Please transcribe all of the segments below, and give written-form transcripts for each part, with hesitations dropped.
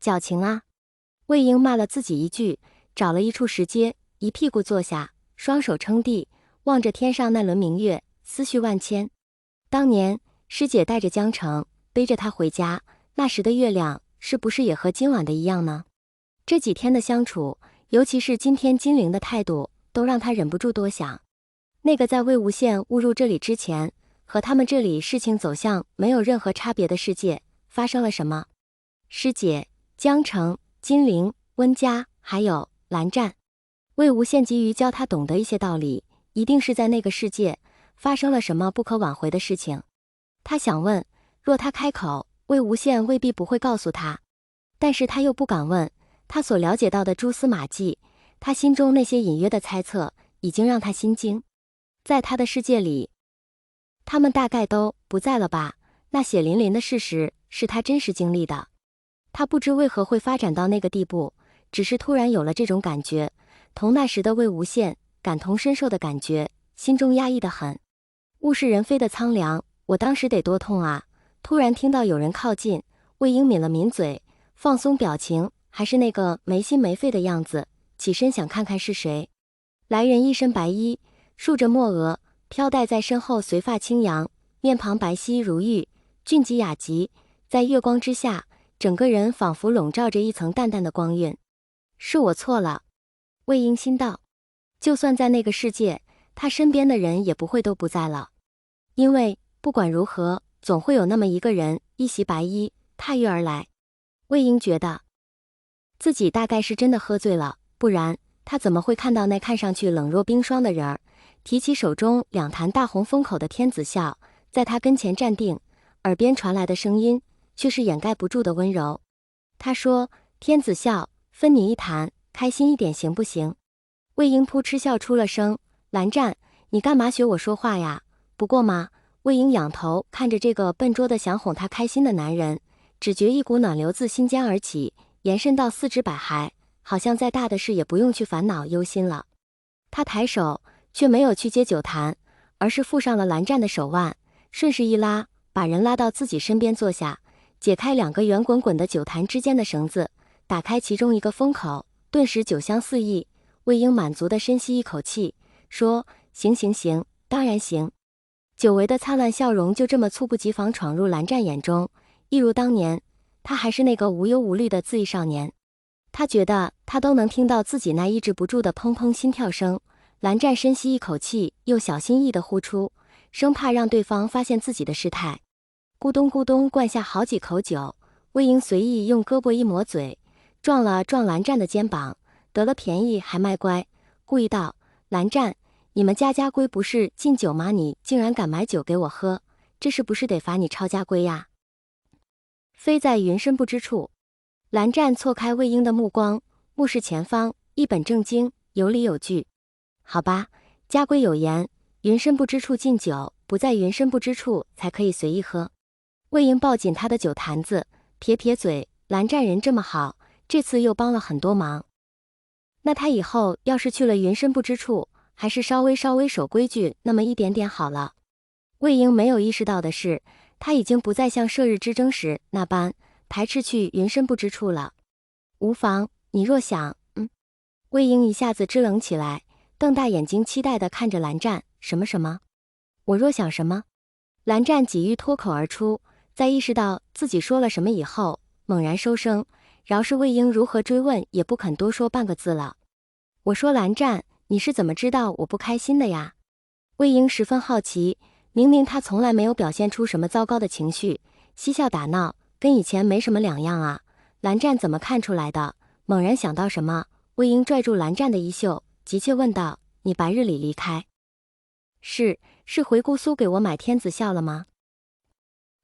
矫情啊！魏婴骂了自己一句，找了一处石阶，一屁股坐下，双手撑地，望着天上那轮明月，思绪万千。当年师姐带着江城，背着他回家，那时的月亮是不是也和今晚的一样呢？这几天的相处，尤其是今天金陵的态度，都让他忍不住多想。那个在魏无羡误入这里之前，和他们这里事情走向没有任何差别的世界，发生了什么？师姐、江城、金陵、温家，还有蓝湛。魏无羡急于教他懂得一些道理，一定是在那个世界发生了什么不可挽回的事情。他想问，若他开口，魏无羡未必不会告诉他，但是他又不敢问。他所了解到的蛛丝马迹，他心中那些隐约的猜测，已经让他心惊。在他的世界里，他们大概都不在了吧？那血淋淋的事实是他真实经历的。他不知为何会发展到那个地步，只是突然有了这种感觉，同那时的魏无羡感同身受的感觉，心中压抑得很。物是人非的苍凉，我当时得多痛啊！突然听到有人靠近，魏婴抿了抿嘴，放松表情，还是那个没心没肺的样子，起身想看看是谁。来人一身白衣，竖着墨额，飘带在身后，随发轻扬，面庞白皙如玉，俊极雅极，在月光之下，整个人仿佛笼罩着一层淡淡的光晕。是我错了，魏婴心道。就算在那个世界，他身边的人也不会都不在了，因为不管如何，总会有那么一个人一袭白衣踏月而来。魏婴觉得自己大概是真的喝醉了，不然他怎么会看到那看上去冷若冰霜的人儿，提起手中两坛大红封口的天子笑，在他跟前站定，耳边传来的声音却是掩盖不住的温柔。他说：天子笑，分你一坛，开心一点行不行？魏婴扑哧笑出了声。蓝湛，你干嘛学我说话呀？不过嘛。魏婴仰头看着这个笨拙的想哄他开心的男人，只觉一股暖流自心间而起，延伸到四肢百骸，好像再大的事也不用去烦恼忧心了。他抬手却没有去接酒坛，而是附上了蓝湛的手腕，顺势一拉，把人拉到自己身边坐下，解开两个圆滚滚的酒坛之间的绳子，打开其中一个封口，顿时酒香四溢。魏婴满足地深吸一口气，说：行行行，当然行。久违的灿烂笑容就这么猝不及防闯入蓝湛眼中，一如当年，他还是那个无忧无虑的恣意少年。他觉得他都能听到自己那抑制不住的砰砰心跳声。蓝湛深吸一口气，又小心翼翼地呼出，生怕让对方发现自己的事态。咕咚咕咚灌下好几口酒，魏婴随意用胳膊一抹嘴，撞了撞蓝湛的肩膀，得了便宜还卖乖，故意道：蓝湛，你们家家规不是禁酒吗？你竟然敢买酒给我喝，这是不是得罚你抄家规呀？飞在云深不知处。蓝湛错开魏婴的目光，目视前方，一本正经，有理有据。好吧，家规有言，云深不知处禁酒，不在云深不知处才可以随意喝。魏婴抱紧他的酒坛子，撇撇嘴，蓝湛人这么好，这次又帮了很多忙。那他以后要是去了云深不知处，还是稍微守规矩那么一点点好了。魏婴没有意识到的是，他已经不再像射日之争时那般排斥去云深不知处了。无妨，你若想……魏婴一下子支棱起来，瞪大眼睛期待地看着蓝湛。什么？我若想什么？蓝湛几欲脱口而出，在意识到自己说了什么以后，猛然收声，饶是魏婴如何追问，也不肯多说半个字了。我说蓝湛，你是怎么知道我不开心的呀？魏婴十分好奇，明明他从来没有表现出什么糟糕的情绪，嬉笑打闹，跟以前没什么两样啊。蓝湛怎么看出来的？猛然想到什么，魏婴拽住蓝湛的衣袖，急切问道：你白日里离开？是回姑苏给我买天子笑了吗？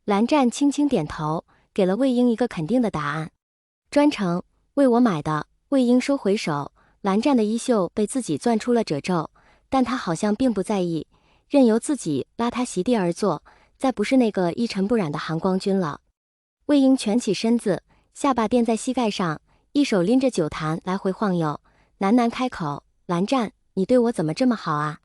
蓝湛轻轻点头，给了魏婴一个肯定的答案。专程为我买的。魏婴收回手，蓝湛的衣袖被自己攥出了褶皱，但他好像并不在意，任由自己拉他席地而坐，再不是那个一尘不染的韩光君了。魏婴蜷起身子，下巴垫在膝盖上，一手拎着酒坛来回晃悠，喃喃开口：蓝湛，你对我怎么这么好啊？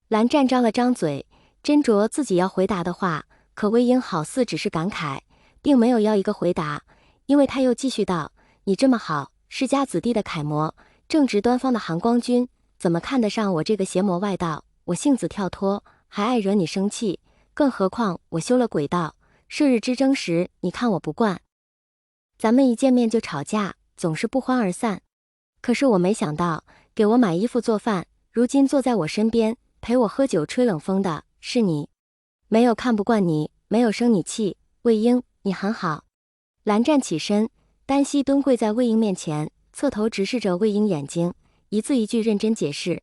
蓝湛张了张嘴，斟酌自己要回答的话，可魏婴好似只是感慨，并没有要一个回答，因为他又继续道：你这么好，世家子弟的楷模，正直端方的含光君，怎么看得上我这个邪魔外道？我性子跳脱，还爱惹你生气，更何况我修了鬼道，射日之争时，你看我不惯。咱们一见面就吵架，总是不欢而散。可是我没想到，给我买衣服做饭，如今坐在我身边，陪我喝酒吹冷风的是你。没有看不惯你，没有生你气，魏婴，你很好。蓝湛起身，单膝蹲跪在魏婴面前，侧头直视着魏婴眼睛，一字一句认真解释。